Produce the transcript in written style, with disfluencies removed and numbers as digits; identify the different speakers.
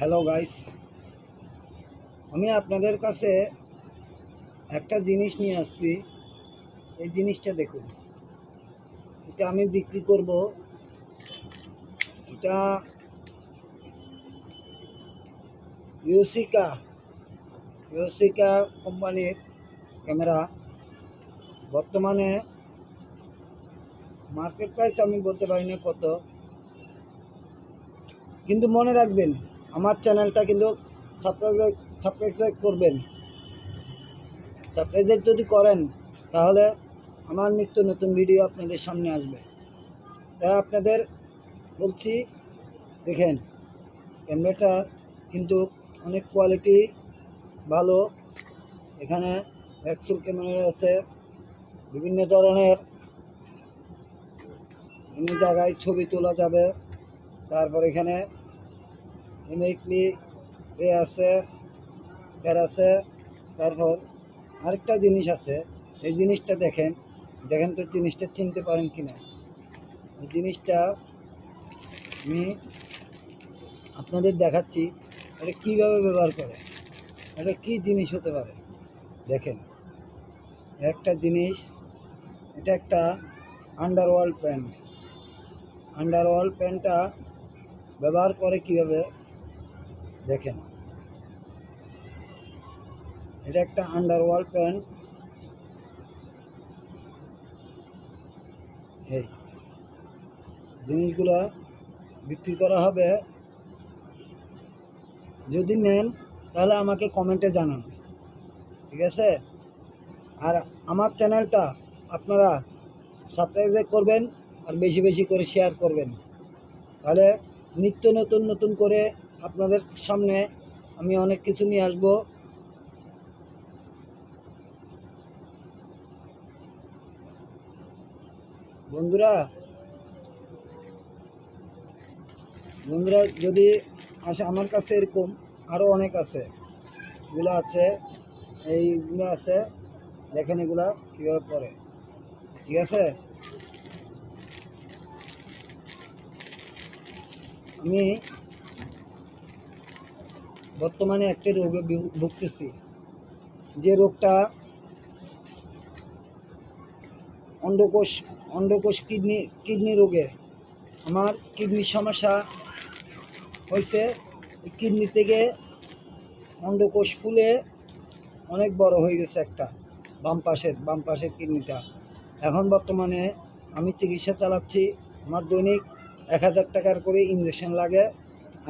Speaker 1: Hello guys, আমি আপনাদের কাছে একটা জিনিস নিয়ে আসছি। এই জিনিসটা দেখুন, এটা আমি বিক্রি করব। এটা ইউসিকা ইউসিকা কোম্পানির ক্যামেরা। বর্তমানে মার্কেট প্রাইস আমি বলতে পারি না কত, কিন্তু মনে রাখবেন আমার চ্যানেলটা কিন্তু সাবস্ক্রাইব করবেন। সাবস্ক্রাইব যদি করেন তাহলে আমার নিত্য নতুন ভিডিও আপনাদের সামনে আসবে। তাই আপনাদের বলছি, দেখেন ক্যামেরাটা কিন্তু অনেক কোয়ালিটি ভালো। এখানে ভ্যাক্সুল ক্যামেরা আছে, বিভিন্ন ধরনের বিভিন্ন জায়গায় ছবি তোলা যাবে। তারপর এখানে ইমেজলি আছে, আছে। তারপর আরেকটা জিনিস আছে, এই জিনিসটা দেখেন দেখেন তো জিনিসটা চিনতে পারেন কিনা। এই জিনিসটা আমি আপনাদের দেখাচ্ছি, এটা কীভাবে ব্যবহার করে, এটা কী জিনিস হতে পারে। দেখেন একটা জিনিস, এটা একটা আন্ডারওয়ার্ল্ড প্যান্টটা ব্যবহার করে কিভাবে দেখেন। এটা একটা আন্ডারওয়ার্ল্ড প্যান্ট। এই জিনিসগুলো বিক্রি করা হবে। যদি নেন তাহলে আমাকে কমেন্টে জানান, ঠিক আছে? আর আমার চ্যানেলটা আপনারা সাবস্ক্রাইব করবেন আর বেশি বেশি করে শেয়ার করবেন। তাহলে নিত্য নতুন করে আপনাদের সামনে আমি অনেক কিছু নিয়ে আসব। বন্ধুরা যদি আসে আমার কাছে, এরকম আরও অনেক আছে, এগুলো আছে, এইগুলো আছে। দেখেন এগুলা কীভাবে পড়ে, ঠিক আছে? আমি বর্তমানে একটা রোগে ভুগতেছি, যে রোগটা অন্ডকোষ কিডনি রোগে। আমার কিডনির সমস্যা হয়েছে। কিডনি থেকে অন্ডকোষ ফুলে অনেক বড় হয়ে গেছে একটা, বাম পাশের কিডনিটা। এখন বর্তমানে আমি চিকিৎসা চালাচ্ছি। আমার দৈনিক 1000 টাকার করে ইঞ্জেকশন লাগে।